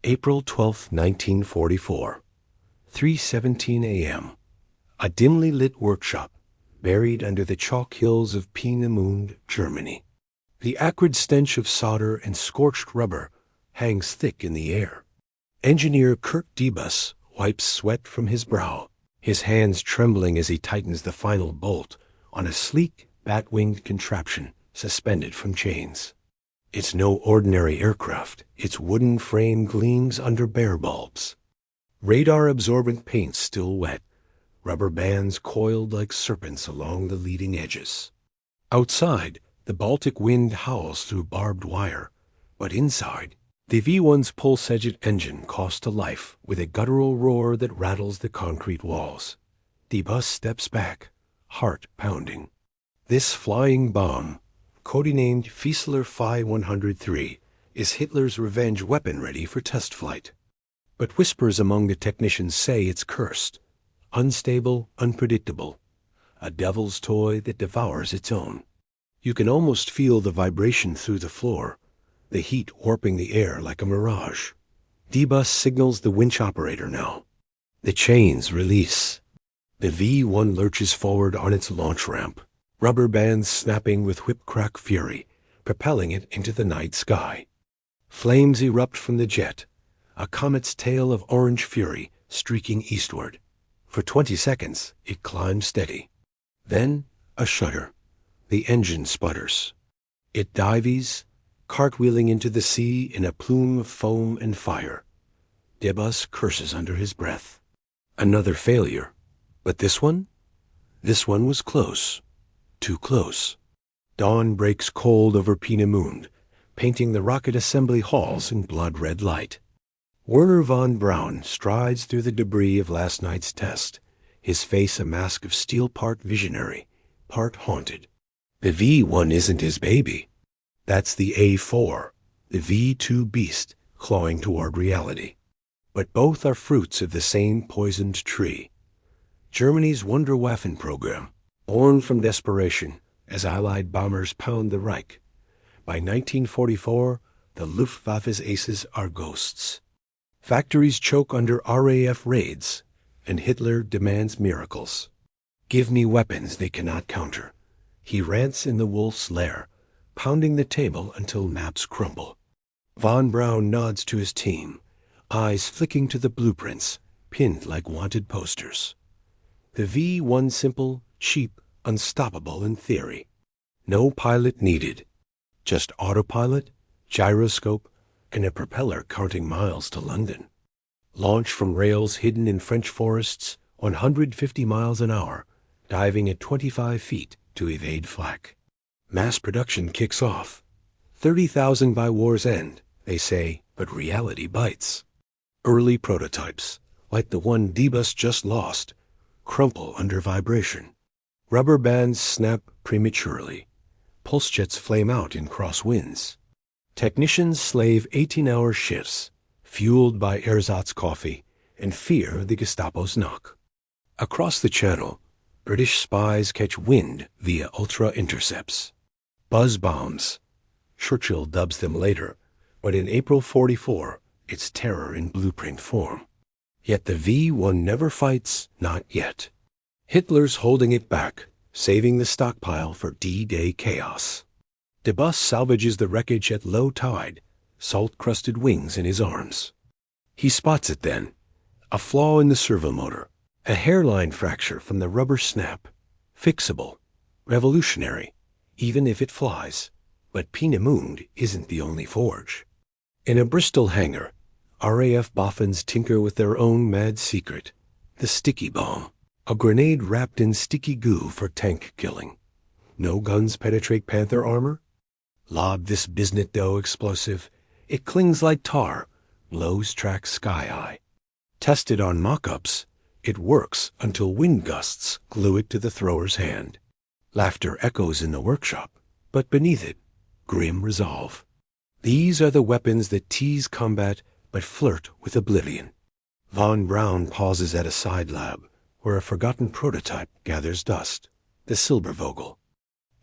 April 12, 1944, 3:17 a.m. A dimly lit workshop, buried under the chalk hills of Peenemünde, Germany. The acrid stench of solder and scorched rubber hangs thick in the air. Engineer Kurt Debus wipes sweat from his brow, his hands trembling as he tightens the final bolt on a sleek, bat-winged contraption suspended from chains. It's no ordinary aircraft. Its wooden frame gleams under bare bulbs. Radar-absorbent paint still wet, rubber bands coiled like serpents along the leading edges. Outside, the Baltic wind howls through barbed wire, but inside, the V1's pulse-edged engine coughs to life with a guttural roar that rattles the concrete walls. The bus steps back, heart pounding. This flying bomb, codenamed Fieseler Phi 103, is Hitler's revenge weapon ready for test flight. But whispers among the technicians say it's cursed, unstable, unpredictable, a devil's toy that devours its own. You can almost feel the vibration through the floor, the heat warping the air like a mirage. D-Bus signals the winch operator now. The chains release. The V-1 lurches forward on its launch ramp, rubber bands snapping with whip-crack fury, propelling it into the night sky. Flames erupt from the jet, a comet's tail of orange fury streaking eastward. For 20 seconds, it climbs steady. Then, a shudder. The engine sputters. It dives, cartwheeling into the sea in a plume of foam and fire. Debus curses under his breath. Another failure. But this one? This one was close. Too close. Dawn breaks cold over Peenemünde, painting the rocket assembly halls in blood-red light. Werner von Braun strides through the debris of last night's test, his face a mask of steel, part visionary, part haunted. The V-1 isn't his baby. That's the A-4, the V-2 beast clawing toward reality. But both are fruits of the same poisoned tree. Germany's Wunderwaffen program, born from desperation as Allied bombers pound the Reich. By 1944, the Luftwaffe's aces are ghosts. Factories choke under RAF raids, and Hitler demands miracles. Give me weapons they cannot counter. He rants in the wolf's lair, pounding the table until maps crumble. Von Braun nods to his team, eyes flicking to the blueprints, pinned like wanted posters. The V-1 simple, cheap, unstoppable in theory. No pilot needed. Just autopilot, gyroscope, and a propeller counting miles to London. Launch from rails hidden in French forests 150 miles an hour, diving at 25 feet to evade flak. Mass production kicks off. 30,000 by war's end, they say, but reality bites. Early prototypes, like the one D-Bus just lost, crumple under vibration. Rubber bands snap prematurely. Pulse jets flame out in crosswinds. Technicians slave 18-hour shifts, fueled by ersatz coffee, and fear the Gestapo's knock. Across the channel, British spies catch wind via ultra-intercepts. Buzz bombs. Churchill dubs them later, but in April 44, it's terror in blueprint form. Yet the V-1 never fights, not yet. Hitler's holding it back, saving the stockpile for D-Day chaos. Debus salvages the wreckage at low tide, salt-crusted wings in his arms. He spots it then, a flaw in the servomotor, a hairline fracture from the rubber snap, fixable, revolutionary, even if it flies. But Peenemünde isn't the only forge. In a Bristol hangar, RAF boffins tinker with their own mad secret, the sticky bomb, a grenade wrapped in sticky goo for tank killing. No guns penetrate Panther armor? Lob this Bisnetdoe explosive. It clings like tar, blows tracks sky-high. Tested on mock-ups, it works until wind gusts glue it to the thrower's hand. Laughter echoes in the workshop, but beneath it, grim resolve. These are the weapons that tease combat but flirt with oblivion. Von Braun pauses at a side lab where a forgotten prototype gathers dust, the Silbervogel,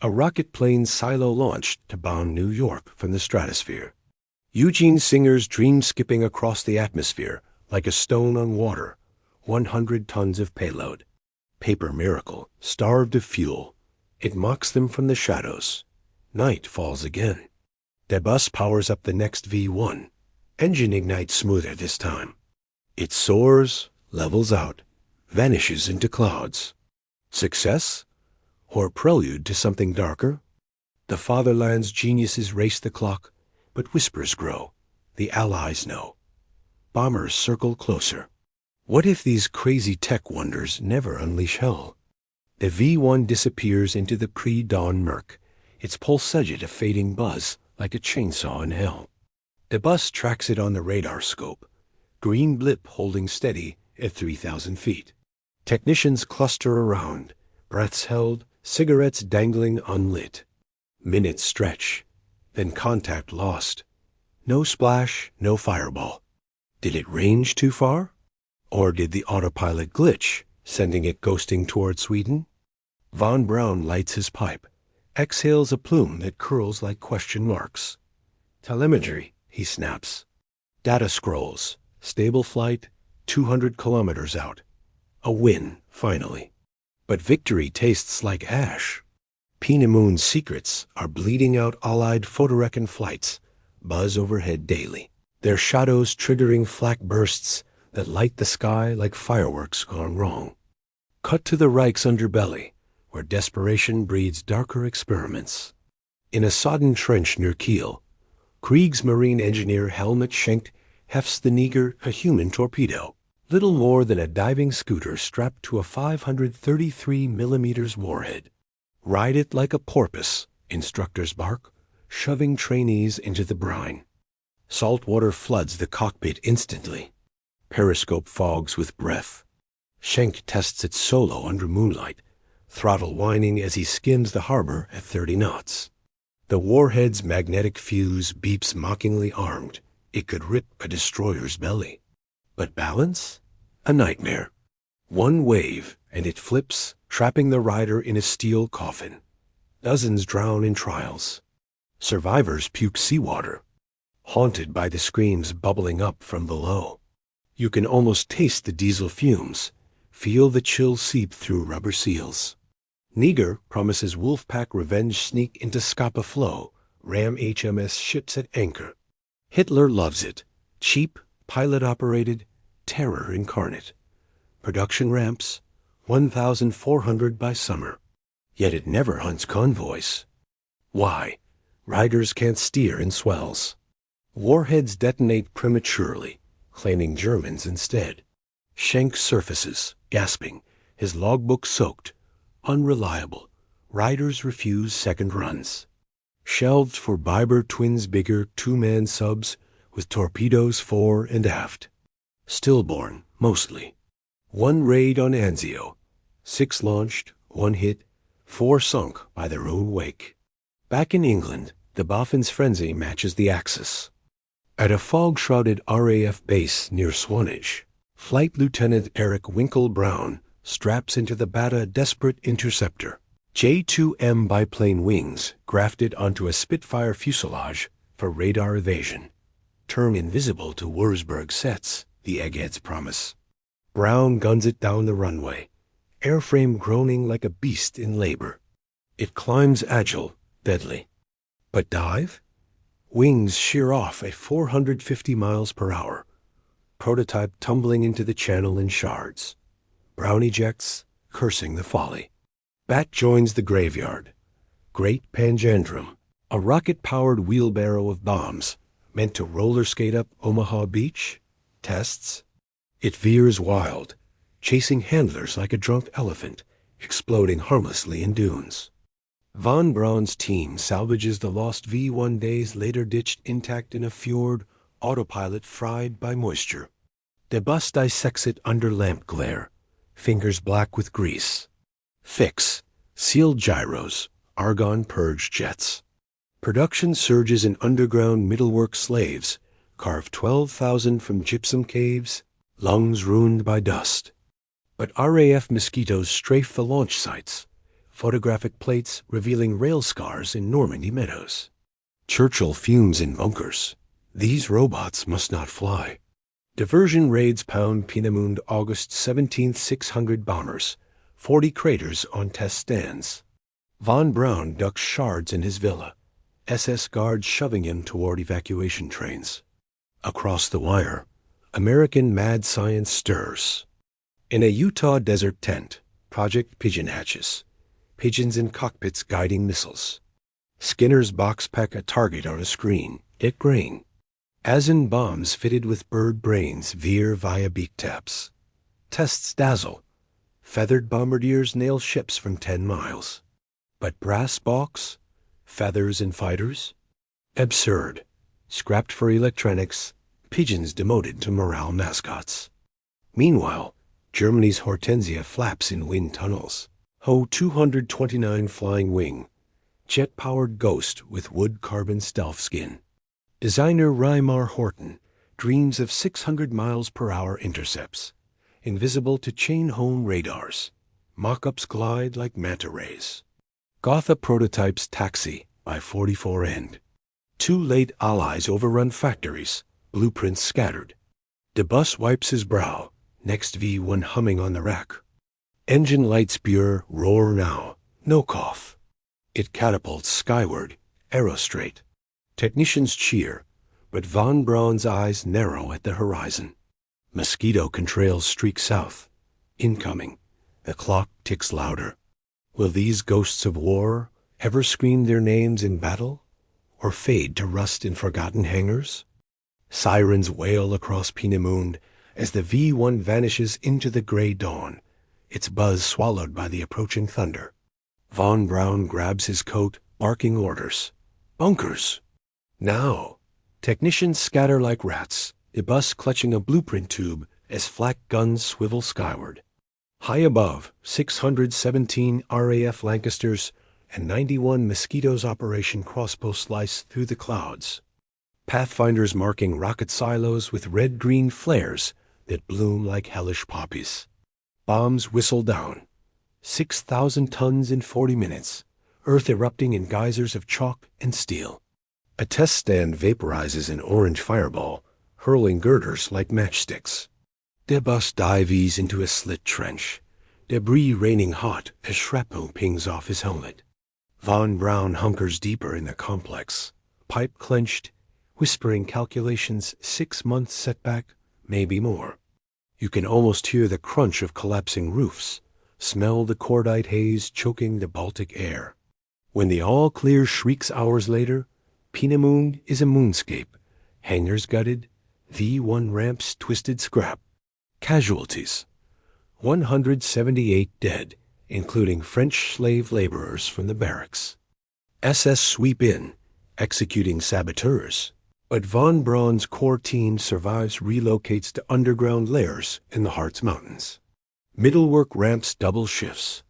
a rocket plane silo launched to bomb New York from the stratosphere. Eugene Singer's dream skipping across the atmosphere like a stone on water, 100 tons of payload. Paper miracle, starved of fuel. It mocks them from the shadows. Night falls again. The bus powers up the next V1. Engine ignites smoother this time. It soars, levels out, vanishes into clouds. Success? Or prelude to something darker? The fatherland's geniuses race the clock, but whispers grow. The Allies know. Bombers circle closer. What if these crazy tech wonders never unleash hell? The V1 disappears into the pre-dawn murk, its pulsegid a fading buzz like a chainsaw in hell. The bus tracks it on the radar scope, green blip holding steady at 3,000 feet. Technicians cluster around, breaths held, cigarettes dangling unlit. Minutes stretch, then contact lost. No splash, no fireball. Did it range too far? Or did the autopilot glitch, sending it ghosting toward Sweden? Von Braun lights his pipe, exhales a plume that curls like question marks. Telemetry, he snaps. Data scrolls, stable flight, 200 kilometers out. A win, finally. But victory tastes like ash. Peenemünde's secrets are bleeding out Allied photorecon flights, buzz overhead daily, their shadows triggering flak bursts that light the sky like fireworks gone wrong. Cut to the Reich's underbelly, where desperation breeds darker experiments. In a sodden trench near Kiel, Kriegsmarine engineer Helmut Schenk hefts the Neger, a human torpedo, little more than a diving scooter strapped to a 533 millimeters warhead. Ride it like a porpoise, instructors bark, shoving trainees into the brine. Salt water floods the cockpit instantly. Periscope fogs with breath. Schenk tests it solo under moonlight, throttle whining as he skims the harbor at 30 knots. The warhead's magnetic fuse beeps mockingly armed. It could rip a destroyer's belly. But balance? A nightmare. One wave, and it flips, trapping the rider in a steel coffin. Dozens drown in trials. Survivors puke seawater, haunted by the screams bubbling up from below. You can almost taste the diesel fumes, feel the chill seep through rubber seals. Neger promises Wolfpack revenge sneak into Scapa Flow, ram HMS ships at anchor. Hitler loves it. Cheap, pilot-operated, terror incarnate. Production ramps, 1,400 by summer. Yet it never hunts convoys. Why? Riders can't steer in swells. Warheads detonate prematurely, claiming Germans instead. Schenk surfaces, gasping, his logbook soaked. Unreliable. Riders refuse second runs. Shelved for Biber twins bigger two-man subs with torpedoes fore and aft. Stillborn, mostly. One raid on Anzio. 6 launched, 1 hit, 4 sunk by their own wake. Back in England, the Boffin's frenzy matches the Axis. At a fog-shrouded RAF base near Swanage, Flight Lieutenant Eric Winkle Brown straps into the Bata Desperate Interceptor. J-2M biplane wings grafted onto a Spitfire fuselage for radar evasion. Turn invisible to Wurzburg sets, the eggheads promise. Brown guns it down the runway, airframe groaning like a beast in labor. It climbs agile, deadly. But dive? Wings shear off at 450 miles per hour. Prototype tumbling into the channel in shards. Brown ejects, cursing the folly. Bat joins the graveyard. Great Panjandrum, a rocket-powered wheelbarrow of bombs, meant to roller skate up Omaha Beach, tests. It veers wild, chasing handlers like a drunk elephant, exploding harmlessly in dunes. Von Braun's team salvages the lost V1 days later ditched intact in a fjord, autopilot fried by moisture. The bus dissects it under lamp glare, fingers black with grease. Fix, sealed gyros, argon-purged jets. Production surges in underground middlework slaves, carve 12,000 from gypsum caves, lungs ruined by dust. But RAF mosquitoes strafe the launch sites, photographic plates revealing rail scars in Normandy meadows. Churchill fumes in bunkers, These robots must not fly. Diversion raids pound Peenemünde August 17, 600 bombers, 40 craters on test stands. Von Braun ducks shards in his villa, SS guards shoving him toward evacuation trains. Across the wire, American mad science stirs. In a Utah desert tent, Project Pigeon hatches. Pigeons in cockpits guiding missiles. Skinner's box pack a target on a screen, Dick Grain. As in bombs fitted with bird brains veer via beak taps. Tests dazzle. Feathered bombardiers nail ships from 10 miles. But brass balks? Feathers and fighters? Absurd. Scrapped for electronics, pigeons demoted to morale mascots. Meanwhile, Germany's Hortensia flaps in wind tunnels. Ho 229 flying wing. Jet-powered ghost with wood carbon stealth skin. Designer Reimar Horton dreams of 600 miles per hour intercepts, invisible to chain-home radars. Mock-ups glide like manta rays. Gotha prototypes taxi by 44 end. Two late allies overrun factories, blueprints scattered. De Bus wipes his brow, next V1 humming on the rack. Engine lights pure, roar now, no cough. It catapults skyward, arrow straight. Technicians cheer, but von Braun's eyes narrow at the horizon. Mosquito contrails streak south. Incoming. The clock ticks louder. Will these ghosts of war ever scream their names in battle, or fade to rust in forgotten hangars? Sirens wail across Peenemünde as the V1 vanishes into the gray dawn, its buzz swallowed by the approaching thunder. Von Braun grabs his coat, barking orders. Bunkers! Now! Technicians scatter like rats, the bus clutching a blueprint tube as flak guns swivel skyward. High above, 617 RAF Lancasters and 91 Mosquitoes Operation Crossbow slice through the clouds. Pathfinders marking rocket silos with red-green flares that bloom like hellish poppies. Bombs whistle down. 6,000 tons in 40 minutes, earth erupting in geysers of chalk and steel. A test stand vaporizes an orange fireball, hurling girders like matchsticks. De Bus dives into a slit trench, debris raining hot as shrapnel pings off his helmet. Von Braun hunkers deeper in the complex, pipe clenched, whispering calculations 6 months setback, maybe more. You can almost hear the crunch of collapsing roofs, smell the cordite haze choking the Baltic air. When the all-clear shrieks hours later, Peenemünde is a moonscape, hangars gutted, V1 ramps twisted scrap. Casualties: 178 dead, including French slave laborers from the barracks. SS sweep in, executing saboteurs, but von Braun's core team survives, relocates to underground lairs in the Harz Mountains. Middlework ramps double shifts.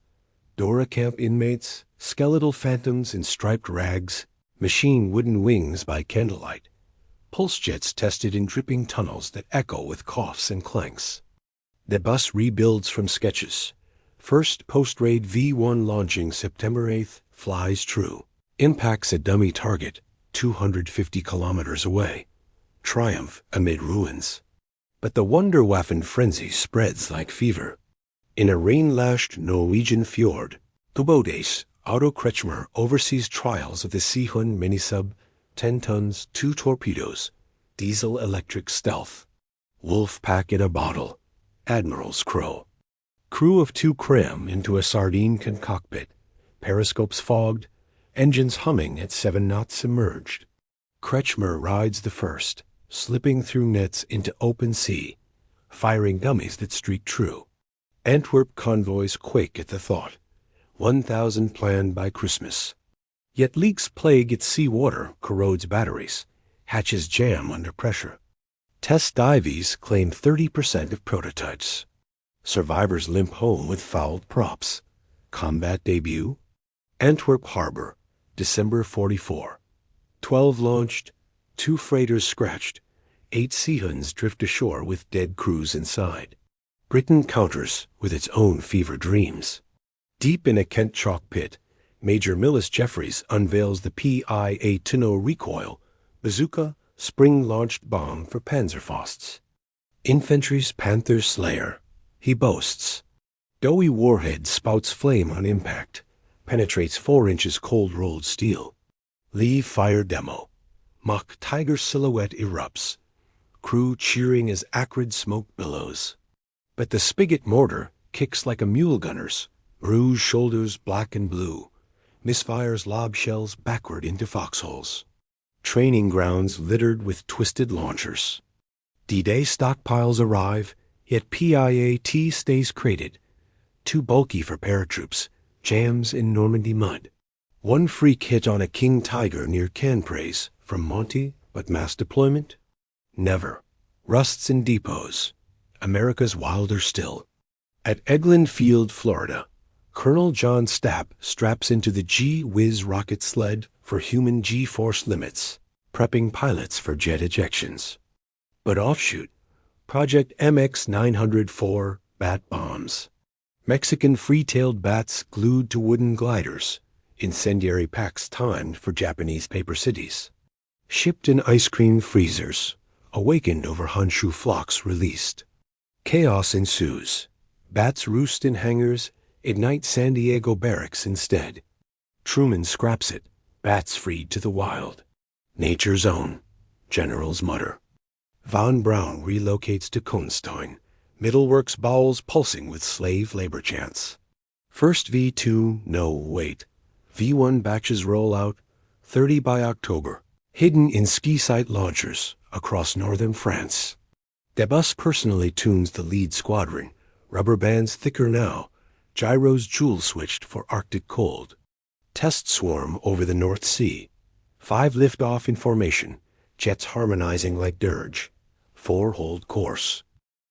Dora camp inmates, skeletal phantoms in striped rags, machine wooden wings by candlelight. Pulse jets tested in dripping tunnels that echo with coughs and clanks. The bus rebuilds from sketches. First post-raid V1 launching September 8th flies true. Impacts a dummy target 250 kilometers away. Triumph amid ruins. But the Wunderwaffen frenzy spreads like fever. In a rain-lashed Norwegian fjord, Torpedoes, Otto Kretschmer oversees trials of the Seehund minisub, 10 tons, 2 torpedoes, diesel-electric stealth. Wolf pack in a bottle, Admiral's crow. Crew of 2 cram into a sardine-can cockpit, periscopes fogged, engines humming at 7 knots submerged. Kretschmer rides the first, slipping through nets into open sea, firing dummies that streak true. Antwerp convoys quake at the thought. 1,000 planned by Christmas. Yet leaks plague its sea water, corrodes batteries, hatches jam under pressure. Test dives claim 30% of prototypes. Survivors limp home with fouled props. Combat debut? Antwerp Harbor, December 44. 12 launched, 2 freighters scratched, 8 Seehunds drift ashore with dead crews inside. Britain counters with its own fever dreams. Deep in a Kent chalk pit, Major Millis Jeffries unveils the PI-8 recoil, bazooka, spring-launched bomb for Panzerfausts. Infantry's Panther Slayer, he boasts. Doughy warhead spouts flame on impact, penetrates 4 inches cold-rolled steel. Lee fire demo. Mock tiger silhouette erupts. Crew cheering as acrid smoke billows. But the spigot mortar kicks like a mule gunner's, bruised shoulders black and blue, misfires lob shells backward into foxholes. Training grounds littered with twisted launchers. D-Day stockpiles arrive, yet PIAT stays crated. Too bulky for paratroops, jams in Normandy mud. One freak hit on a king tiger near Canpraise from Monty, but mass deployment? Never. Rusts in depots. America's wilder still. At Eglin Field, Florida, Colonel John Stapp straps into the G-Whiz rocket sled for human G-force limits, prepping pilots for jet ejections. But offshoot, Project MX-904 bat bombs. Mexican free-tailed bats glued to wooden gliders, incendiary packs timed for Japanese paper cities. Shipped in ice cream freezers, awakened over Honshu flocks released. Chaos ensues. Bats roost in hangars, ignite San Diego barracks instead. Truman scraps it, bats freed to the wild. Nature's own, generals mutter. Von Braun relocates to Konstein, Middleworks bowels pulsing with slave labor chants. First V2, no, wait. V1 batches roll out, 30 by October, hidden in ski site launchers across northern France. Debus personally tunes the lead squadron, rubber bands thicker now, gyros jewel-switched for Arctic cold. Test swarm over the North Sea. 5 lift-off in formation, jets harmonizing like dirge. 4 hold course.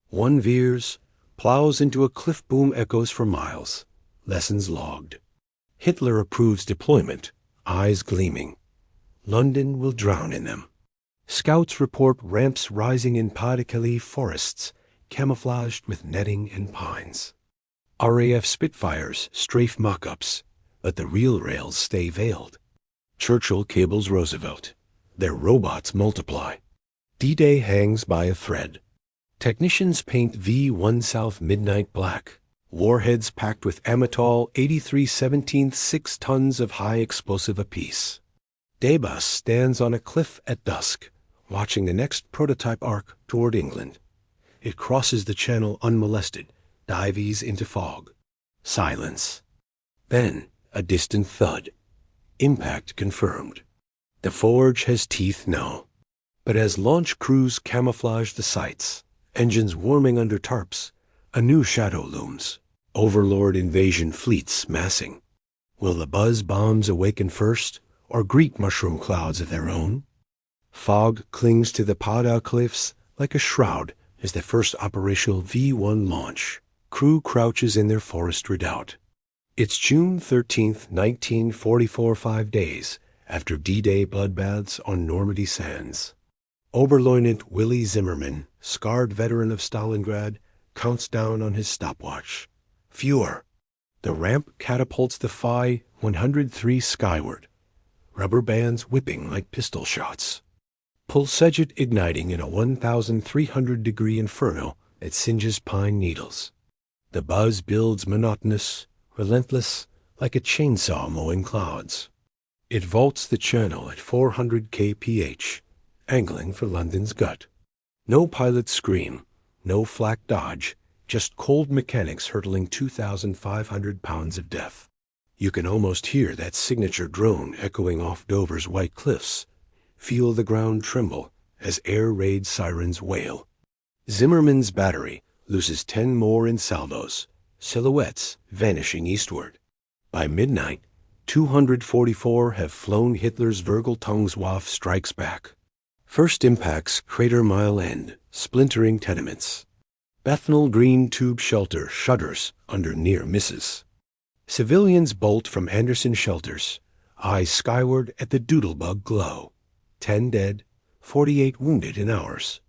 1 veers, plows into a cliff boom echoes for miles. Lessons logged. Hitler approves deployment, eyes gleaming. London will drown in them. Scouts report ramps rising in Pas-de-Calais forests, camouflaged with netting and pines. RAF Spitfires strafe mock-ups, but the real rails stay veiled. Churchill cables Roosevelt. Their robots multiply. D-Day hangs by a thread. Technicians paint V1 South midnight black. Warheads packed with Amatol 83/17 6 tons of high explosive apiece. Debus stands on a cliff at dusk, watching the next prototype arc toward England. It crosses the channel unmolested, dives into fog. Silence. Then a distant thud. Impact confirmed. The forge has teeth now. But as launch crews camouflage the sights, engines warming under tarps, a new shadow looms. Overlord invasion fleets massing. Will the buzz bombs awaken first, or greet mushroom clouds of their own? Fog clings to the Padau cliffs like a shroud as the first operational V1 launch. Crew crouches in their forest redoubt. It's June 13th, 1944, 5 days after D-Day bloodbaths on Normandy sands. Oberleutnant Willy Zimmermann, scarred veteran of Stalingrad, counts down on his stopwatch. Fewer. The ramp catapults the Phi 103 skyward. Rubber bands whipping like pistol shots. Pulsejet igniting in a 1,300-degree inferno that singes pine needles. The buzz builds monotonous, relentless, like a chainsaw mowing clouds. It vaults the channel at 400 kph, angling for London's gut. No pilots scream, no flak dodge, just cold mechanics hurtling 2,500 pounds of death. You can almost hear that signature drone echoing off Dover's white cliffs, feel the ground tremble as air raid sirens wail. Zimmermann's battery loses 10 more in salvos, silhouettes vanishing eastward. By midnight, 244 have flown Hitler's Vergeltungswaffe strikes back. First impacts crater mile end, splintering tenements. Bethnal Green tube shelter shudders under near misses. Civilians bolt from Anderson shelters, eyes skyward at the doodlebug glow. 10 dead, 48 wounded in hours.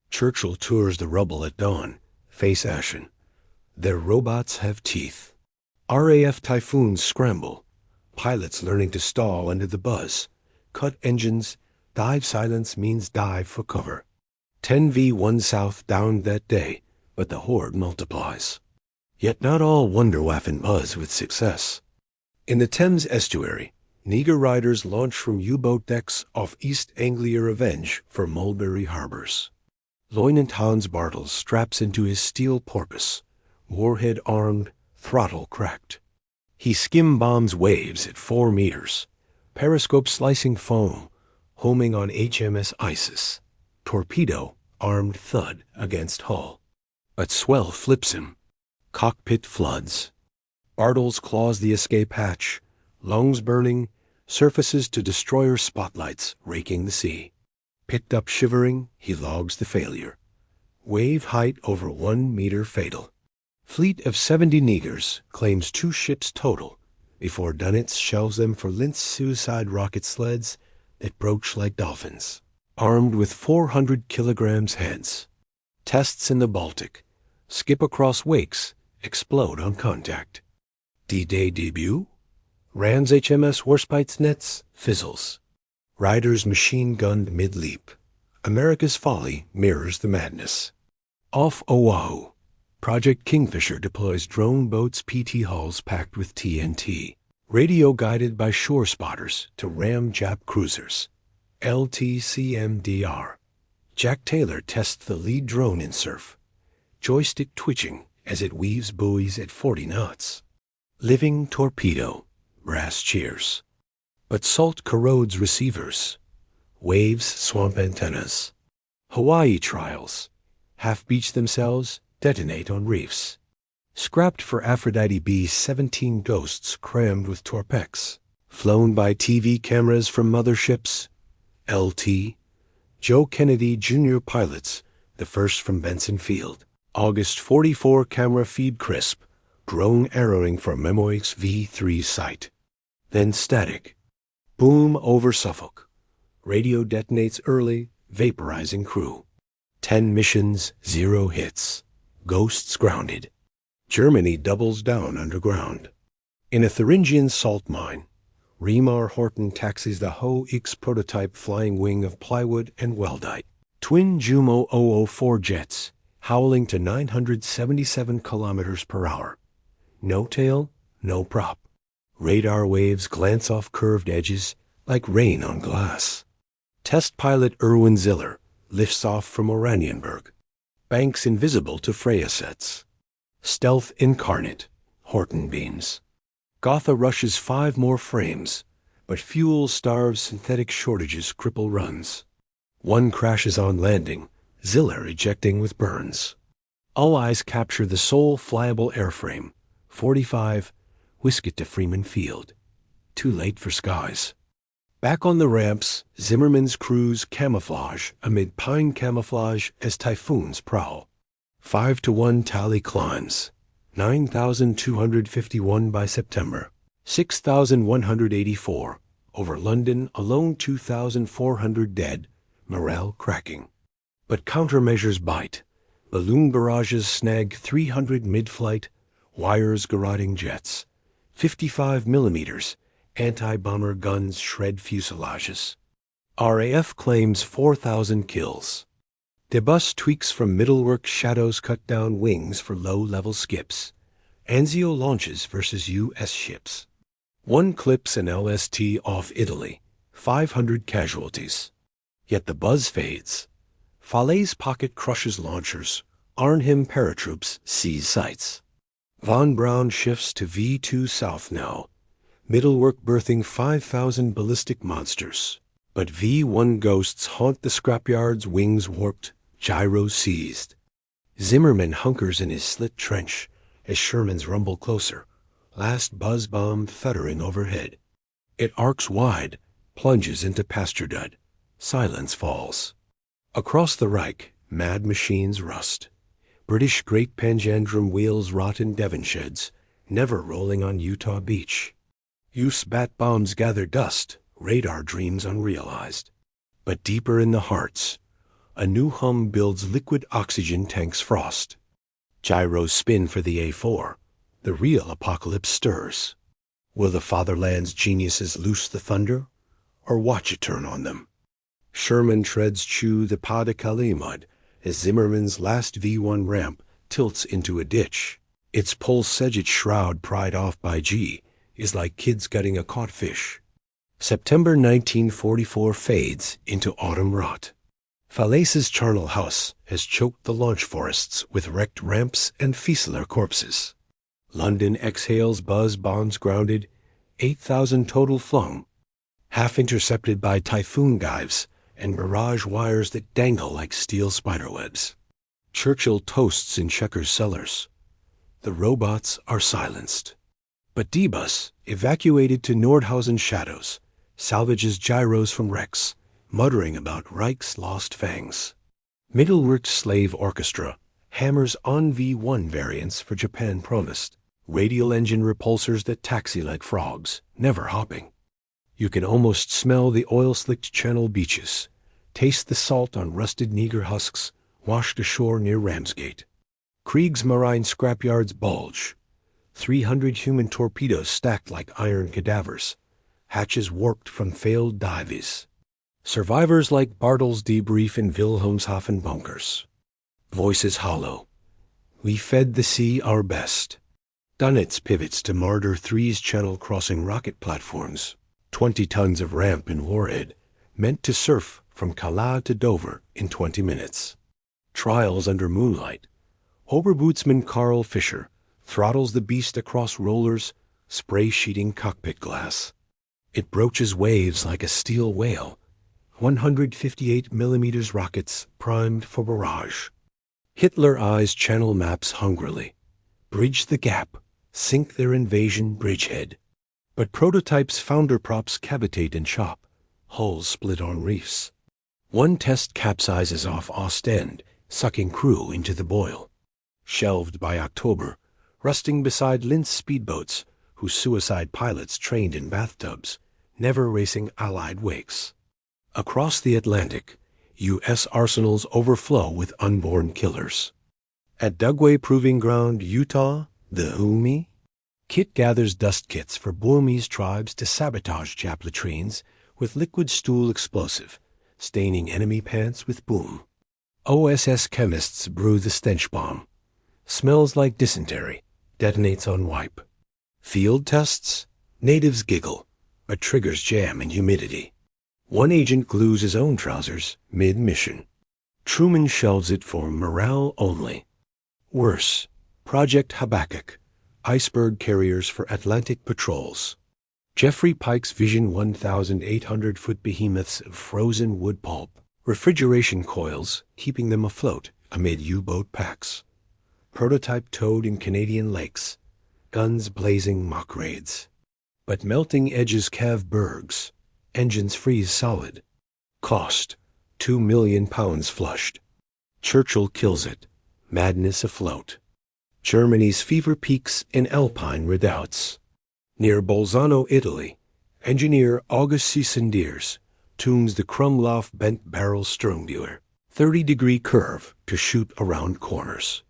Churchill tours the rubble at dawn, face ashen. Their robots have teeth. RAF Typhoons scramble, pilots learning to stall under the buzz, cut engines, Dive silence means dive for cover. 10v1 South downed that day, but the horde multiplies. Yet not all Wunderwaffen buzz with success. In the Thames estuary, Neger riders launch from U-boat decks off East Anglia Revenge for Mulberry harbors. Lieutenant Hans Bartels straps into his steel porpoise, warhead armed, throttle cracked. He skim bombs waves at 4 meters, periscope slicing foam, homing on HMS Isis, torpedo armed thud against hull. But swell flips him. Cockpit floods. Bartels claws the escape hatch, lungs burning, surfaces to destroyer spotlights raking the sea. Picked up shivering, he logs the failure. Wave height over 1 meter fatal. Fleet of 70 Negers claims 2 ships total before Dunitz shelves them for Lintz suicide rocket sleds that broach like dolphins, armed with 400 kilograms heads. Tests in the Baltic. Skip across wakes, explode on contact. D-Day debut? Rand's HMS Warspitznetz fizzles. Riders machine-gunned mid-leap. America's folly mirrors the madness. Off Oahu. Project Kingfisher deploys drone boats PT hulls packed with TNT. Radio guided by shore spotters to ram Jap cruisers. LTCMDR. Jack Taylor tests the lead drone in surf. Joystick twitching as it weaves buoys at 40 knots. Living torpedo. Brass cheers. But salt corrodes receivers. Waves swamp antennas. Hawaii trials. Half beach themselves, detonate on reefs. Scrapped for Aphrodite B's 17 ghosts crammed with torpex. Flown by TV cameras from motherships. LT. Joe Kennedy Jr. pilots, the first from Benson Field. August 44 camera feed crisp. Drone arrowing for Memoix V3 site. Then static. Boom over Suffolk. Radio detonates early, vaporizing crew. 10 missions, 0 hits. Ghosts grounded. Germany doubles down underground. In a Thuringian salt mine, Remar Horton taxis the Ho-X prototype flying wing of plywood and weldite. Twin Jumo 004 jets, howling to 977 kilometers per hour. No tail, no prop. Radar waves glance off curved edges like rain on glass. Test pilot Erwin Ziller lifts off from Oranienburg. Banks invisible to Freya sets. Stealth incarnate, Horton beams. Gotha rushes 5 more frames, but fuel-starved synthetic shortages cripple runs. 1 crashes on landing, Ziller ejecting with burns. All eyes capture the sole flyable airframe, 45, whisk it to Freeman Field. Too late for skies. Back on the ramps, Zimmerman's crews camouflage amid pine camouflage as typhoons prowl. 5-1 tally climbs. 9,251 by September. 6,184. Over London, alone 2,400 dead. Morale cracking. But countermeasures bite. Balloon barrages snag 300 mid-flight. Wires garroting jets. 55 millimeters. Anti-bomber guns shred fuselages. RAF claims 4,000 kills. Debus tweaks from middlework shadows cut down wings for low-level skips. Anzio launches versus U.S. ships. 1 clips an LST off Italy. 500 casualties. Yet the buzz fades. Fallet's pocket crushes launchers. Arnhem paratroops seize sights. Von Braun shifts to V2 South now. Middlework birthing 5,000 ballistic monsters. But V1 ghosts haunt the scrapyards, wings warped, gyros seized. Zimmerman hunkers in his slit trench as Shermans rumble closer, last buzz bomb thuddering overhead. It arcs wide, plunges into pasture dud. Silence falls. Across the Reich, mad machines rust. British great Panjandrum wheels rot in Devon sheds, never rolling on Utah beach. US bat bombs gather dust, radar dreams unrealized. But deeper in the hearts, a new hum builds liquid oxygen tanks frost. Gyros spin for the A4. The real apocalypse stirs. Will the fatherland's geniuses loose the thunder, or watch it turn on them? Sherman treads chew the Pas de Calais mud as Zimmerman's last V1 ramp tilts into a ditch. Its pole-sedged shroud pried off by G is like kids gutting a caught fish. September 1944 fades into autumn rot. Falais's charnel house has choked the launch forests with wrecked ramps and Fieseler corpses. London exhales buzz bombs grounded, 8,000 total flung, half intercepted by typhoon gyves and barrage wires that dangle like steel spiderwebs. Churchill toasts in Checker's cellars. The robots are silenced. But D-Bus, evacuated to Nordhausen shadows, salvages gyros from wrecks, muttering about Reich's lost fangs. Middleworked slave orchestra hammers on V1 variants for Japan promised. Radial engine repulsors that taxi like frogs, never hopping. You can almost smell the oil-slicked Channel beaches, taste the salt on rusted Neger husks washed ashore near Ramsgate. Kriegsmarine scrapyards bulge. 300 human torpedoes stacked like iron cadavers, hatches warped from failed dives. Survivors like Bartels debrief in Wilhelmshaven bunkers. Voices hollow. We fed the sea our best. Donitz pivots to Marder 3's channel-crossing rocket platforms, 20 tons of ramp and warhead, meant to surf from Calais to Dover in 20 minutes. Trials under moonlight. Oberbootsman Carl Fischer throttles the beast across rollers, spray-sheeting cockpit glass. It broaches waves like a steel whale, 158mm rockets primed for barrage. Hitler eyes channel maps hungrily. Bridge the gap, sink their invasion bridgehead. But prototypes founder props cavitate and chop, hulls split on reefs. One test capsizes off Ostend, sucking crew into the boil. Shelved by October, rusting beside Linz speedboats, whose suicide pilots trained in bathtubs, never racing Allied wakes. Across the Atlantic, U.S. arsenals overflow with unborn killers. At Dugway Proving Ground, Utah, the Humi, Kit gathers dust kits for Burmese tribes to sabotage Jap latrines with liquid stool explosive, staining enemy pants with boom. OSS chemists brew the stench bomb. Smells like dysentery, detonates on wipe. Field tests? Natives giggle, but triggers jam in humidity. One agent glues his own trousers mid-mission. Truman shelves it for morale only. Worse, Project Habakkuk, iceberg carriers for Atlantic patrols. Jeffrey Pike's Vision 1,800-foot behemoths of frozen wood pulp, refrigeration coils keeping them afloat amid U-boat packs. Prototype towed in Canadian lakes, guns blazing mock raids. But melting edges calve bergs, engines freeze solid. Cost, £2 million flushed. Churchill kills it, madness afloat. Germany's fever peaks in Alpine redoubts. Near Bolzano, Italy, engineer August Cisendiers tunes the Krumloff bent barrel Sturmgewehr, 30-degree curve to shoot around corners.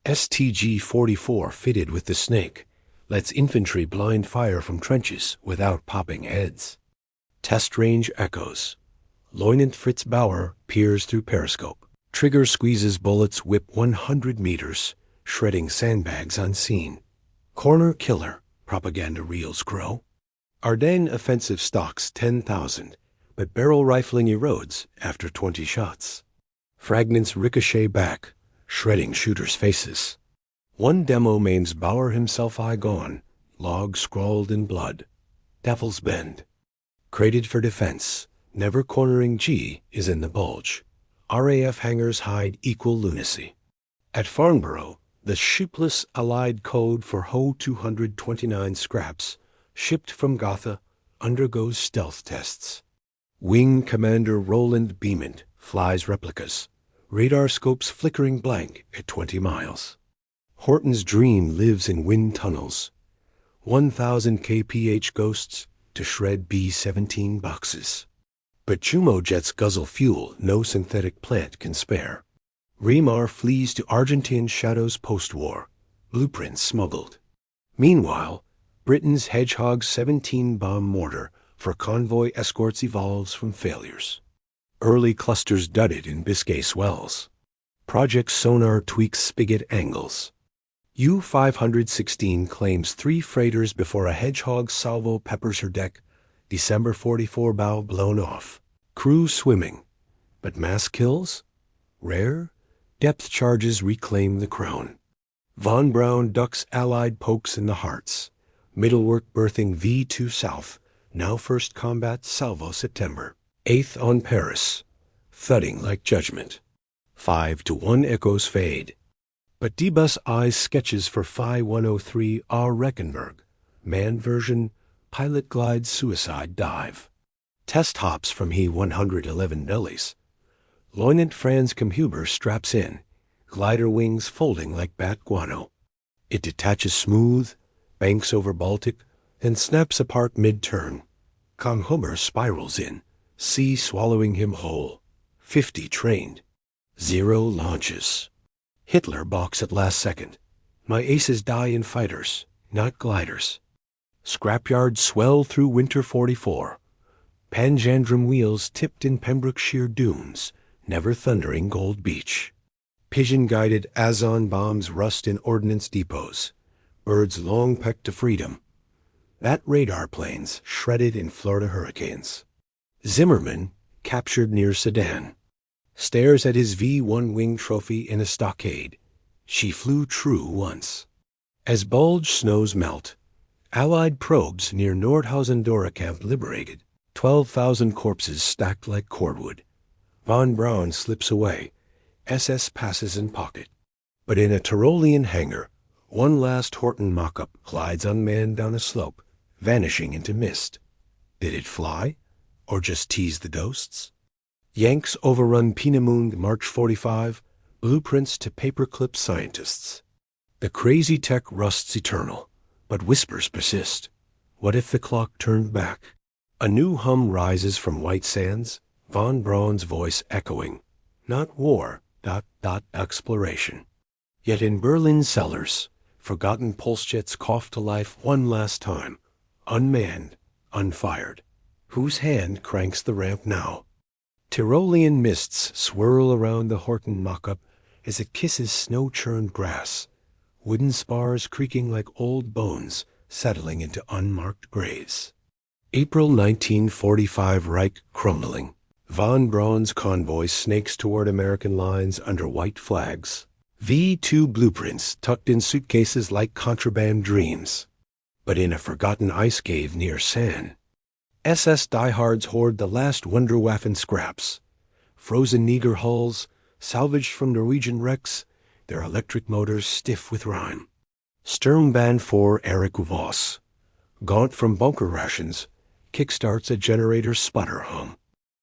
STG-44 fitted with the Snake lets infantry blind fire from trenches without popping heads. Test range echoes. Lieutenant Fritz Bauer peers through periscope. Trigger squeezes bullets whip 100 meters, shredding sandbags unseen. Corner killer, propaganda reels crow. Ardennes offensive stocks 10,000, but barrel rifling erodes after 20 shots. Fragments ricochet back, shredding shooters' faces. One demo mains Bauer himself eye gone, log scrawled in blood. Devil's Bend. Crated for defense, never cornering G is in the Bulge. RAF hangars hide equal lunacy. At Farnborough, the shipless Allied code for Ho 229 scraps, shipped from Gotha, undergoes stealth tests. Wing Commander Roland Beament flies replicas, radar scopes flickering blank at 20 miles. Horton's dream lives in wind tunnels. 1,000 kph ghosts to shred B-17 boxes. But Chumo jets guzzle fuel no synthetic plant can spare. Remar flees to Argentine shadows post-war, blueprints smuggled. Meanwhile, Britain's Hedgehog 17 bomb mortar for convoy escorts evolves from failures. Early clusters dudded in Biscay swells. Project Sonar tweaks spigot angles. U-516 claims 3 freighters before a Hedgehog salvo peppers her deck. December 44 bow blown off. Crew swimming. But mass kills? Rare? Depth charges reclaim the crown. Von Braun ducks Allied pokes in the hearts. Middlework berthing V2 South. Now first combat salvo September 8th on Paris. Thudding like judgment. 5-1 echoes fade. But D-Bus eyes sketches for Phi 103 R. Reckenberg. Man version, pilot glides suicide dive. Test hops from He 111 bellies. Lieutenant Franz Comhuber straps in, glider wings folding like bat guano. It detaches smooth, banks over Baltic, and snaps apart mid-turn. Comhuber spirals in, sea swallowing him whole. 50 trained. 0 launches. Hitler balks at last second. My aces die in fighters, not gliders. Scrapyards swell through winter 44. Panjandrum wheels tipped in Pembrokeshire dunes, never thundering Gold Beach. Pigeon-guided Azon bombs rust in ordnance depots. Birds long pecked to freedom. Bat radar planes shredded in Florida hurricanes. Zimmerman, captured near Sedan, stares at his V-1 wing trophy in a stockade. She flew true once. As Bulge snows melt, Allied probes near Nordhausen-Dora camp liberated. 12,000 corpses stacked like cordwood. Von Braun slips away. SS passes in pocket. But in a Tyrolean hangar, one last Horton mock-up glides unmanned down a slope, vanishing into mist. Did it fly? Or just tease the ghosts? Yanks overrun Peenemünde March 45, blueprints to paperclip scientists. The crazy tech rusts eternal, but whispers persist. What if the clock turned back? A new hum rises from white sands, von Braun's voice echoing. Not war, ... exploration. Yet in Berlin cellars, forgotten pulse jets cough to life one last time. Unmanned, unfired. Whose hand cranks the ramp now? Tyrolean mists swirl around the Horton mock-up as it kisses snow-churned grass. Wooden spars creaking like old bones settling into unmarked graves. April 1945 Reich crumbling. Von Braun's convoy snakes toward American lines under white flags. V-2 blueprints tucked in suitcases like contraband dreams. But in a forgotten ice cave near San, SS diehards hoard the last Wunderwaffen scraps. Frozen Neger hulls, salvaged from Norwegian wrecks, their electric motors stiff with rime. Sturmbahn 4 Eric Voss, gaunt from bunker rations, kickstarts a generator's sputter hum.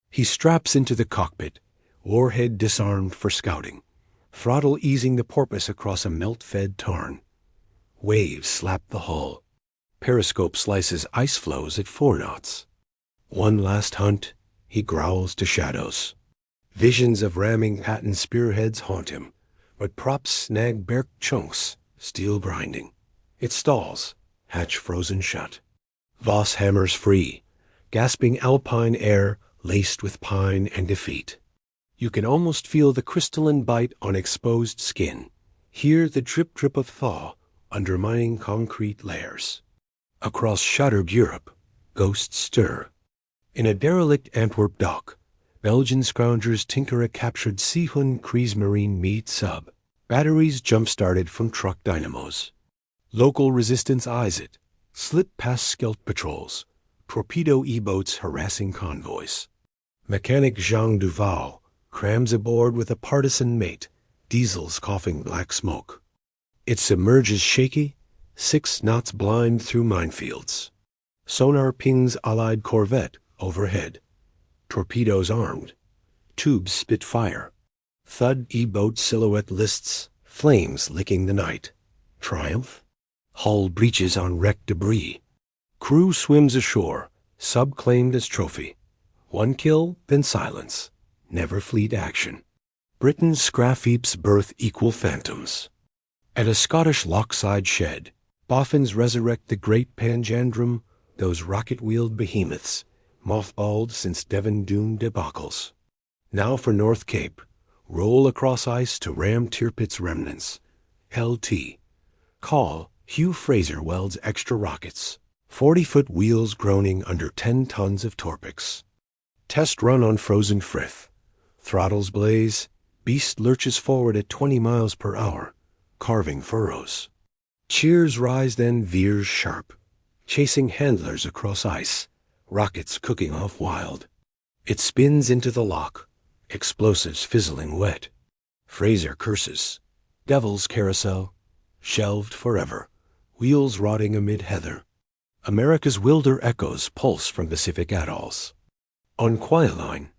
He straps into the cockpit, warhead disarmed for scouting, throttle easing the porpoise across a melt-fed tarn. Waves slap the hull. Periscope slices ice floes at 4 knots. One last hunt, he growls to shadows. Visions of ramming Patton spearheads haunt him, but props snag Berk chunks, steel grinding. It stalls, hatch frozen shut. Voss hammers free, gasping alpine air laced with pine and defeat. You can almost feel the crystalline bite on exposed skin, hear the drip-drip of thaw undermining concrete layers. Across shuttered Europe, ghosts stir. In a derelict Antwerp dock, Belgian scroungers tinker a captured Seehund Kriegsmarine Meade sub. Batteries jump-started from truck dynamos. Local resistance eyes it, slip past Skelt patrols, torpedo E-boats harassing convoys. Mechanic Jean Duval crams aboard with a partisan mate, diesels coughing black smoke. It submerges shaky, 6 knots blind through minefields. Sonar pings Allied corvette overhead. Torpedoes armed. Tubes spit fire. Thud E-boat silhouette lists, flames licking the night. Triumph? Hull breaches on wrecked debris. Crew swims ashore, sub claimed as trophy. 1 kill, then silence. Never fleet action. Britain's scrap heaps birth equal phantoms. At a Scottish lockside shed, boffins resurrect the great Panjandrum, those rocket-wheeled behemoths, mothballed since Devon Dune debacles. Now for North Cape. Roll across ice to ram Tirpitz remnants. LT. Call Hugh Fraser welds extra rockets. 40-foot wheels groaning under 10 tons of Torpex. Test run on frozen frith. Throttles blaze. Beast lurches forward at 20 miles per hour, carving furrows. Cheers rise then veers sharp, chasing handlers across ice, rockets cooking off wild. It spins into the lock, explosives fizzling wet. Fraser curses. Devil's carousel, shelved forever, wheels rotting amid heather. America's wilder echoes pulse from Pacific atolls. On Quailine,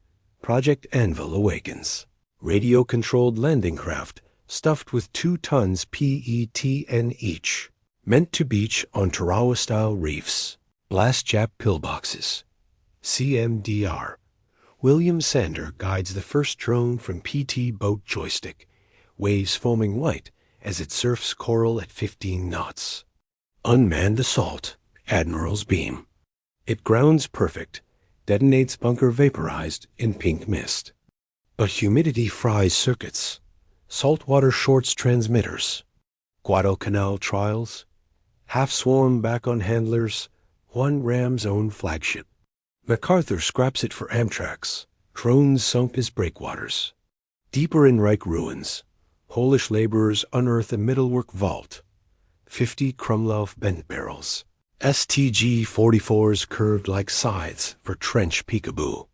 Project Anvil awakens. Radio-controlled landing craft stuffed with 2 tons PETN each, meant to beach on Tarawa-style reefs. Blast Jap pillboxes. CMDR. William Sander guides the first drone from PT boat joystick, waves foaming white as it surfs coral at 15 knots. Unmanned assault. Admiral's beam. It grounds perfect, detonates bunker vaporized in pink mist. But humidity fries circuits. Saltwater shorts transmitters. Guadalcanal trials. Half-swarm back on handlers. One ram's own flagship. MacArthur scraps it for Amtrak's. Drones sunk as breakwaters. Deeper in Reich ruins, Polish laborers unearth a middlework vault. 50 Krumlauf bent barrels. STG-44s curved like scythes for trench peekaboo.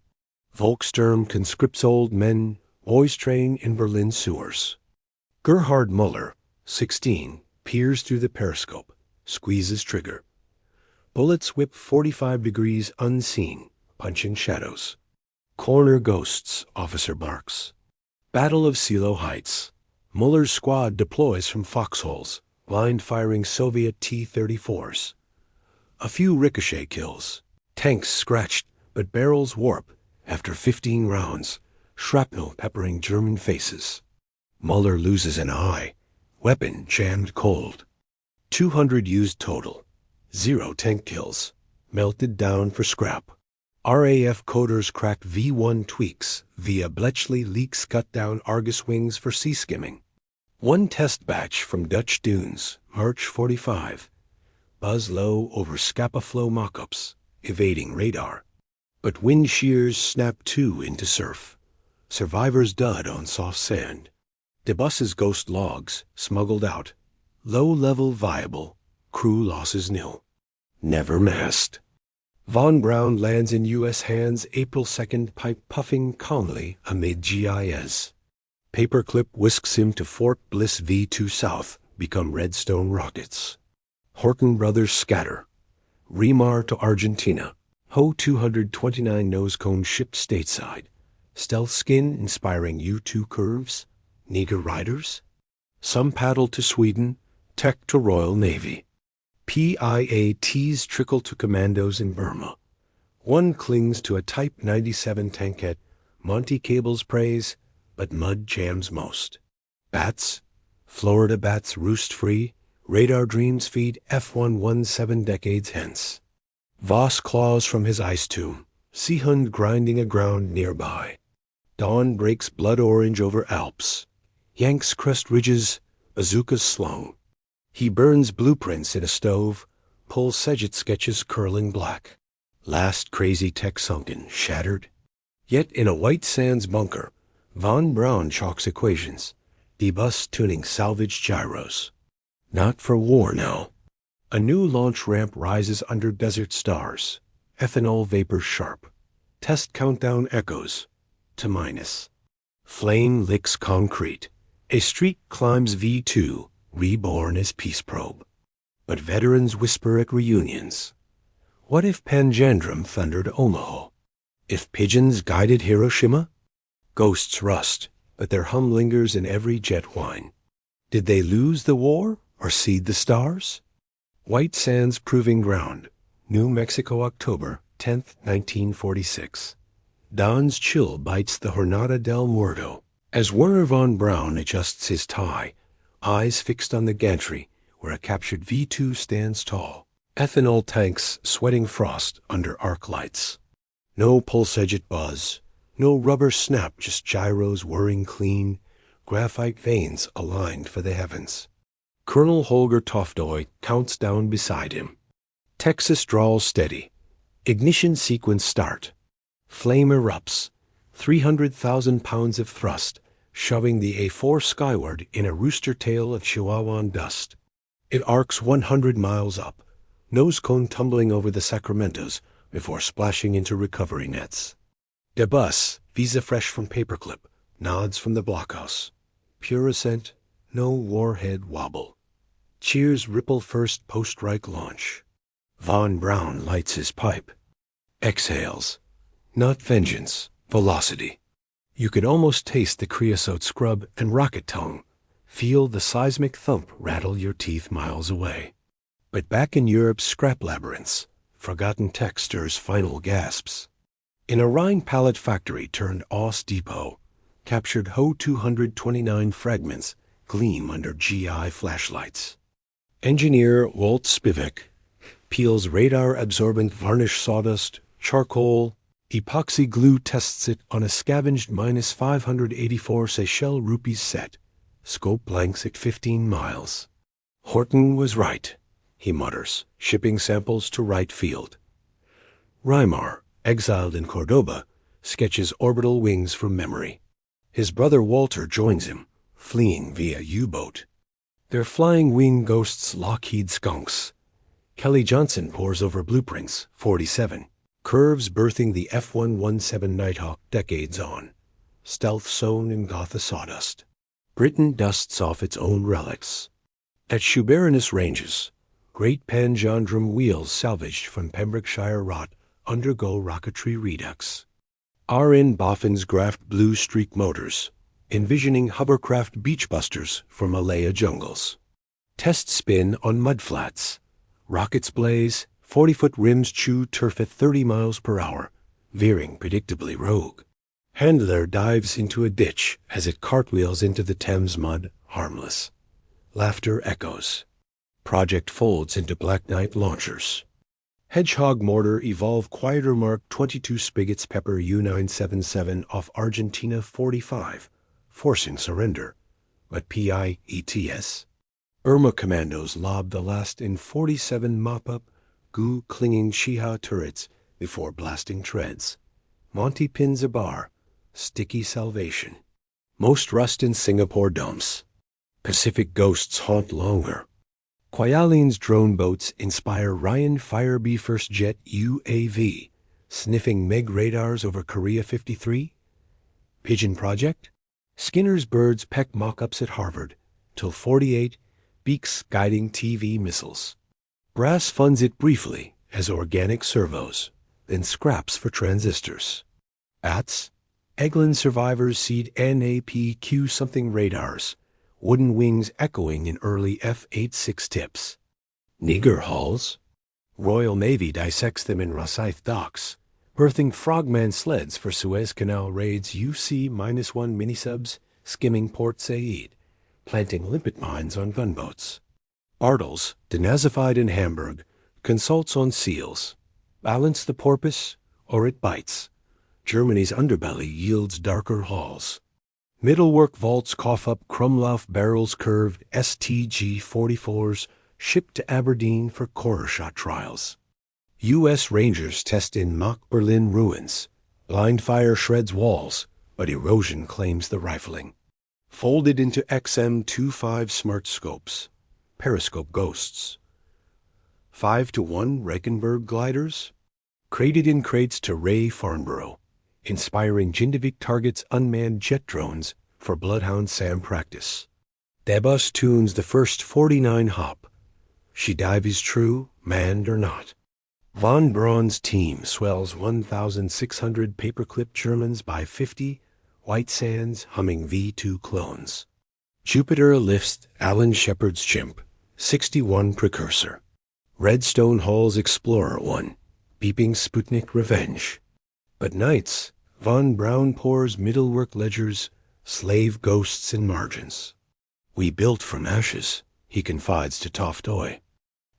Volkssturm conscripts old men, boys train in Berlin sewers. Gerhard Muller, 16, peers through the periscope, squeezes trigger. Bullets whip 45 degrees unseen, punching shadows. Corner ghosts, officer barks. Battle of Silo Heights. Muller's squad deploys from foxholes, blind-firing Soviet T-34s. A few ricochet kills. Tanks scratched, but barrels warp after 15 rounds, shrapnel peppering German faces. Muller loses an eye. Weapon jammed cold. 200 used total. 0 tank kills. Melted down for scrap. RAF coders crack V-1 tweaks via Bletchley leaks cut down Argus wings for sea skimming. 1 test batch from Dutch dunes, March 45. Buzz low over Scapa Flow mock-ups, evading radar. But wind shears snap 2 into surf. Survivors dud on soft sand. DeBus's ghost logs, smuggled out. Low-level viable, crew losses nil. Never masked. Von Braun lands in U.S. hands April 2nd, pipe puffing calmly amid GIS. Paperclip whisks him to Fort Bliss V2 South, become Redstone rockets. Horton brothers scatter. Remar to Argentina. Ho 229 nose cone shipped stateside. Stealth skin inspiring U2 curves. Neger riders. Some paddle to Sweden. Tech to Royal Navy. PIA teased trickle to commandos in Burma. One clings to a Type 97 tankette. Monty cables praise, but mud jams most. Bats. Florida bats roost free. Radar dreams feed F-117 decades hence. Voss claws from his ice tomb, Seahund grinding aground nearby. Dawn breaks blood orange over Alps. Yanks crest ridges, bazookas slung. He burns blueprints in a stove, pulls Sejet sketches curling black. Last crazy tech sunken, shattered. Yet in a White Sands bunker, Von Braun chalks equations, DeBus tuning salvage gyros. Not for war now. A new launch ramp rises under desert stars. Ethanol vapor sharp. Test countdown echoes. To minus. Flame licks concrete. A streak climbs V2, reborn as peace probe. But veterans whisper at reunions. What if Panjandrum thundered Omaha? If pigeons guided Hiroshima? Ghosts rust, but their hum lingers in every jet whine. Did they lose the war? Or seed the stars? White Sands Proving Ground, New Mexico, October 10th, 1946. Dawn's chill bites the Jornada del Muerto. As Werner von Braun adjusts his tie, eyes fixed on the gantry where a captured V2 stands tall. Ethanol tanks sweating frost under arc lights. No pulse-edged buzz, No rubber snap, just gyros whirring clean, graphite veins aligned for the heavens. Colonel Holger Toftoy counts down beside him. Texas drawls steady. Ignition sequence start. Flame erupts. 300,000 pounds of thrust, shoving the A4 skyward in a rooster tail of Chihuahuan dust. It arcs 100 miles up, nose cone tumbling over the Sacramentos before splashing into recovery nets. De bus, visa fresh from paperclip, nods from the blockhouse. Pure ascent, no warhead wobble. Cheers ripple first post-Reich launch. Von Braun lights his pipe. Exhales. Not vengeance, velocity. You could almost taste the creosote scrub and rocket tongue. Feel the seismic thump rattle your teeth miles away. But back in Europe's scrap labyrinths, forgotten tech stirs final gasps. In a Rhine pallet factory turned Oss depot, captured Ho 229 fragments gleam under GI flashlights. Engineer Walt Spivak peels radar-absorbent varnish sawdust, charcoal, epoxy glue, tests it on a scavenged minus 584 Seychelles rupees set. Scope blanks at 15 miles. Horton was right, he mutters, shipping samples to right field. Reimar, exiled in Cordoba, sketches orbital wings from memory. His brother Walter joins him, fleeing via U-boat. They're flying wing ghosts, Lockheed skunks. Kelly Johnson pores over blueprints, 47. Curves birthing the F-117 Nighthawk decades on. Stealth sewn in Gotha sawdust. Britain dusts off its own relics. At Shubarinus Ranges, great Panjandrum wheels salvaged from Pembrokeshire rot undergo rocketry redux. R.N. Boffin's Graft Blue Streak motors, envisioning hovercraft beachbusters for Malaya jungles. Test spin on mudflats. Rockets blaze, 40-foot rims chew turf at 30 miles per hour, veering predictably rogue. Handler dives into a ditch as it cartwheels into the Thames mud, harmless. Laughter echoes. Project folds into Black Knight launchers. Hedgehog mortar evolve quieter Mark 22 Spigots pepper U-977 off Argentina 45, forcing surrender. But PIETS. Irma commandos lob the last in 47 mop-up, goo-clinging Shiha turrets before blasting treads. Monty pins a bar. Sticky salvation. Most rust in Singapore dumps. Pacific ghosts haunt longer. Kwajalene's drone boats inspire Ryan Firebee First Jet UAV, sniffing MiG radars over Korea 53. Pigeon Project? Skinner's birds peck mock-ups at Harvard, till 48, beaks guiding TV missiles. Brass funds it briefly as organic servos, then scraps for transistors. ATS? Eglin survivors seed NAPQ something radars, wooden wings echoing in early F-86 tips. Neger hulls? Royal Navy dissects them in Rosyth docks, birthing frogman sleds for Suez Canal raids UC-1 minisubs skimming Port Said, planting limpet mines on gunboats. Bartels, denazified in Hamburg, consults on seals. Balance the porpoise, or it bites. Germany's underbelly yields darker halls. Middlework vaults cough up Krumlauf barrels curved STG-44s shipped to Aberdeen for Coruscant trials. U.S. Rangers test in mock Berlin ruins. Blind fire shreds walls, but erosion claims the rifling. Folded into XM25 smart scopes. Periscope ghosts. 5-1 Reichenberg gliders. Crated in crates to Ray Farnborough, inspiring Jindivik targets unmanned jet drones for Bloodhound SAM practice. Debus tunes the first 49 hop. She dive is true, manned or not. Von Braun's team swells 1,600 paperclip Germans by 50, White Sands humming V2 clones. Jupiter lifts Alan Shepard's chimp, 61 precursor. Redstone Hall's Explorer 1, beeping Sputnik Revenge. But nights, Von Braun pours middlework ledgers, slave ghosts in margins. We built from ashes, he confides to Toftoy.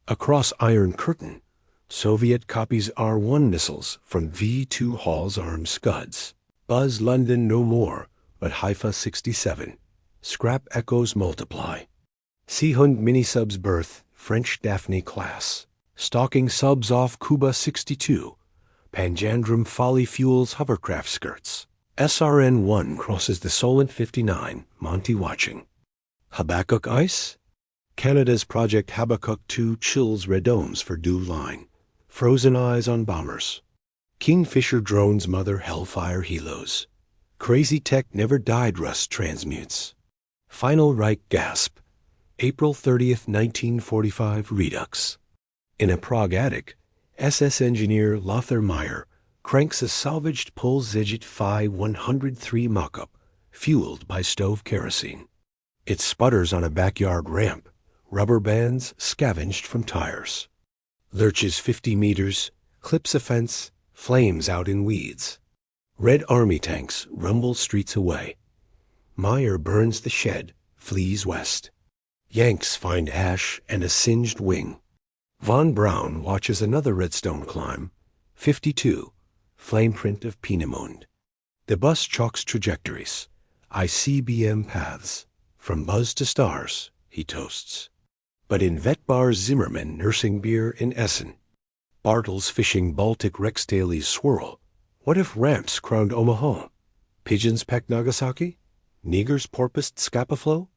Across Iron Curtain, Soviet copies R-1 missiles from V2 Hall's armed scuds. Buzz London no more, but Haifa 67. Scrap echoes multiply. Seahund mini-subs berth, French Daphne class. Stalking subs off Cuba 62. Panjandrum Folly fuels hovercraft skirts. SRN-1 crosses the Solent 59, Monty watching. Habakkuk ice? Canada's Project Habakkuk 2 chills redomes for DEW line. Frozen eyes on bombers. Kingfisher drones mother Hellfire helos. Crazy tech never died rust transmutes. Final Reich gasp. April 30th, 1945 redux. In a Prague attic, SS engineer Lothar Meyer cranks a salvaged Polzegit Phi 103 mock-up, fueled by stove kerosene. It sputters on a backyard ramp, rubber bands scavenged from tires. Lurches 50 meters, clips a fence, flames out in weeds. Red army tanks rumble streets away. Meyer burns the shed, flees west. Yanks find ash and a singed wing. Von Braun watches another redstone climb, 52, flame print of Peenemünde. The bus chalks trajectories, ICBM paths, from buzz to stars, he toasts. But in Vetbar Zimmermann nursing beer in Essen. Bartels fishing Baltic Rexdale's swirl. What if ramps crowned Omaha? Pigeons peck Nagasaki? Neger's porpoised Scapaflow?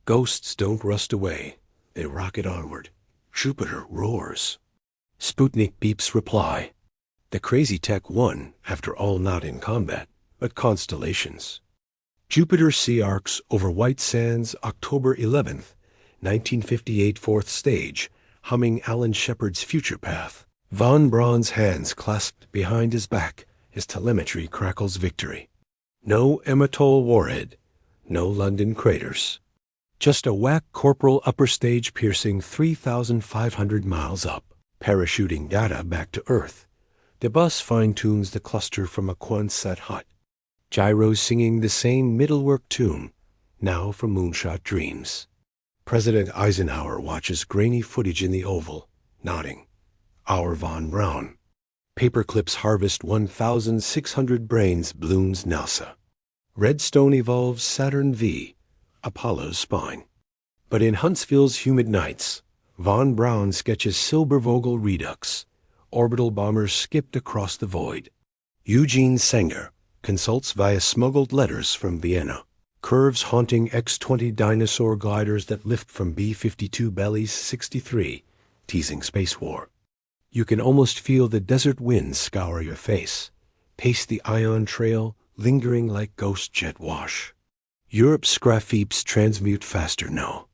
Ghosts don't rust away. They rocket onward. Jupiter roars. Sputnik beeps reply. The crazy tech won, after all not in combat, but constellations. Jupiter sea arcs over white sands October 11th, 1958 fourth stage, humming Alan Shepard's future path. Von Braun's hands clasped behind his back, his telemetry crackles victory. No Ematol warhead, no London craters. Just a whack corporal upper stage piercing 3,500 miles up, parachuting data back to Earth. The bus fine-tunes the cluster from a Quonset hut. Gyros singing the same middlework tune, now from Moonshot Dreams. President Eisenhower watches grainy footage in the Oval, nodding. Our Von Braun. Paperclips harvest 1,600 brains balloons NASA. Redstone evolves Saturn V, Apollo's spine. But in Huntsville's humid nights, Von Braun sketches Silbervogel redux, orbital bombers skipped across the void. Eugene Sanger consults via smuggled letters from Vienna. Curves haunting X-20 dinosaur gliders that lift from B-52 bellies 63, teasing space war. You can almost feel the desert winds scour your face, pace the ion trail, lingering like ghost jet wash. Europe's scrapyards transmute faster now.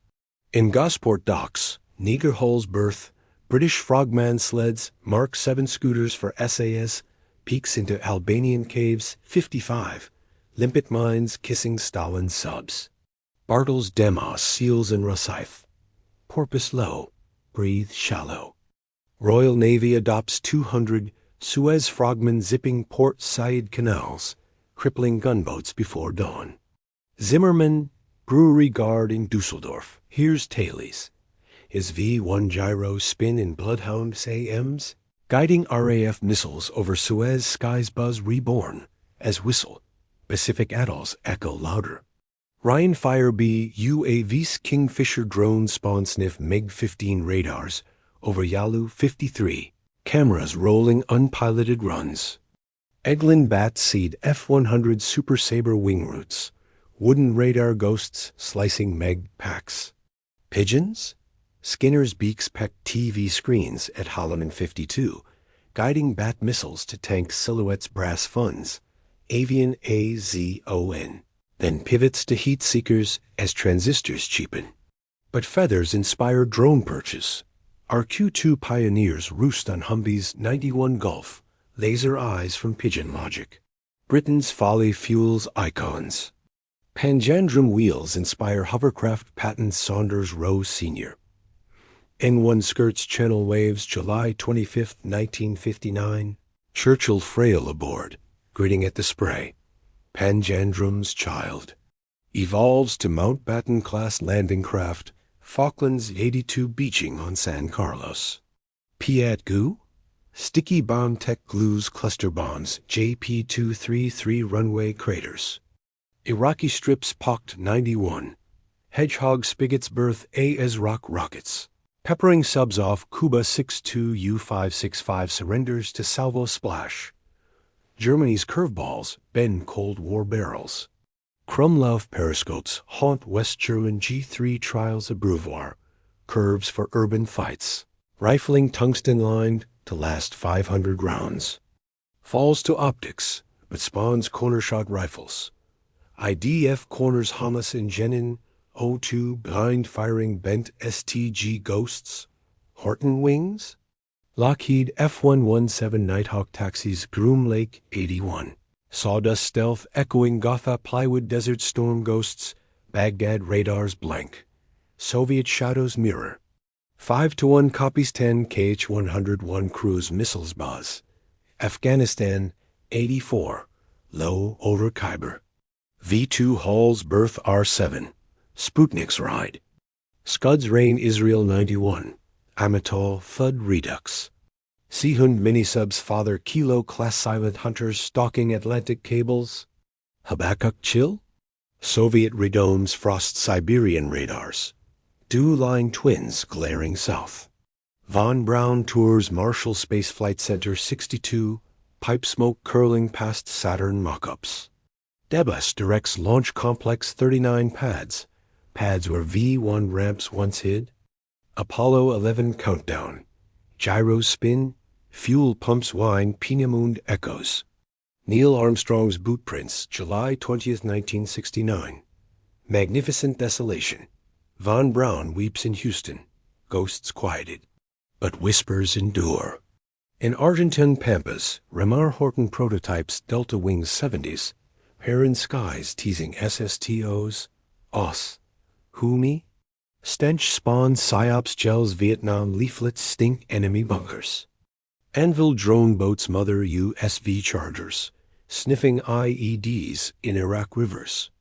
In Gosport docks, Neger hulls berth, British frogman sleds, Mark 7 scooters for SAS, peeks into Albanian caves 55, limpet mines kissing Stalin subs. Bartels Demos seals in Rosyth. Porpoise low, breathe shallow. Royal Navy adopts 200 Suez frogmen zipping Port Said canals, crippling gunboats before dawn. Zimmermann, brewery guard in Dusseldorf, hears tailies. His V-1 gyro spin in Bloodhound AMs, guiding RAF missiles over Suez skies buzz reborn, as whistle, Pacific atolls echo louder. Ryan Fire B UAV's Kingfisher drone spawn sniff MiG-15 radars over Yalu 53, cameras rolling unpiloted runs. Eglin Bat seed F-100 Super Sabre wing routes, wooden radar ghosts slicing Meg packs. Pigeons? Skinner's beaks peck TV screens at Holloman 52, guiding bat missiles to tank silhouettes brass funds, avian AZON, then pivots to heat seekers as transistors cheapen. But feathers inspire drone perches. Our Q2 pioneers roost on Humvee's 91 Gulf, laser eyes from pigeon logic. Britain's folly fuels icons. Panjandrum wheels inspire hovercraft patent Saunders Rowe Sr. N1 skirts channel waves July 25, 1959. Churchill frail aboard, gritting at the spray. Panjandrum's child. Evolves to Mountbatten-class landing craft, Falklands 82 beaching on San Carlos. Piat Goo? Sticky bomb tech glues cluster bombs, JP-233 runway craters. Iraqi strips pocked 91. Hedgehog spigots berth AS rockets. Peppering subs off Cuba 62 U-565 surrenders to salvo splash. Germany's curveballs bend Cold War barrels. Krumlauf periscopes haunt West German G3 trials abreuvoir. Curves for urban fights. Rifling tungsten-lined to last 500 rounds. Falls to optics, but spawns corner-shot rifles. IDF corners Hamas in Jenin, O2 blind-firing bent STG ghosts. Horton wings? Lockheed F-117 Nighthawk taxis Groom Lake 81. Sawdust stealth echoing Gotha plywood desert storm ghosts. Baghdad radars blank. Soviet shadows mirror. 5-1 copies 10 KH-101 cruise missiles buzz. Afghanistan 84. Low over Khyber. V-2 hauls berth R-7. Sputnik's ride. Scuds rain Israel 91. Amitol Thud Redux. Seahund minisubs father Kilo class silent hunters stalking Atlantic cables. Habakkuk chill? Soviet redomes frost Siberian radars. Dew-line twins glaring south. Von Braun tours Marshall Space Flight Center 62, pipe smoke curling past Saturn mock-ups. Debus directs Launch Complex 39 pads where V-1 ramps once hid. Apollo 11 countdown. Gyros spin, fuel pumps whine Peenemünde echoes. Neil Armstrong's boot prints, July 20th, 1969. Magnificent desolation. Von Braun weeps in Houston, ghosts quieted, but whispers endure. In Argentine Pampas, Remar Horton prototypes Delta Wings 70s, Heron skies teasing SSTOs, OS, Who me? Stench spawns PSYOPs gels Vietnam leaflets stink enemy bunkers. Anvil drone boats mother USV chargers, sniffing IEDs in Iraq rivers.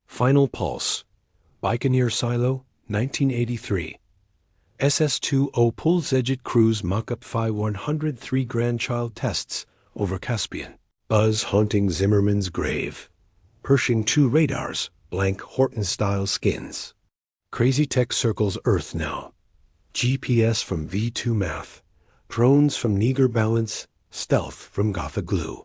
Final pulse. Baikonur Silo, 1983. SS-20 pulls Edget cruise mock-up Phi 103 grandchild tests over Caspian. Buzz haunting Zimmerman's grave. Pershing 2 radars, blank Horton-style skins. Crazy tech circles Earth now. GPS from V2 math. Drones from Neger balance. Stealth from Gotha glue.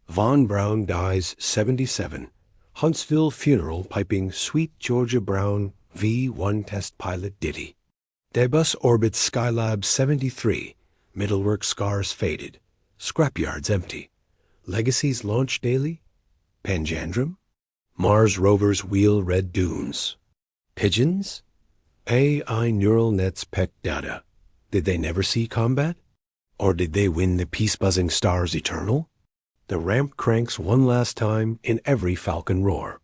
Von Braun dies 77. Huntsville funeral piping Sweet Georgia Brown V1 test pilot ditty. Debus orbits Skylab 73. Middlework scars faded. Scrapyards empty. Legacy's launch daily. Panjandrum. Mars rovers wheel red dunes. Pigeons? AI neural nets peck data. Did they never see combat? Or did they win the peace-buzzing stars eternal? The ramp cranks one last time in every falcon roar.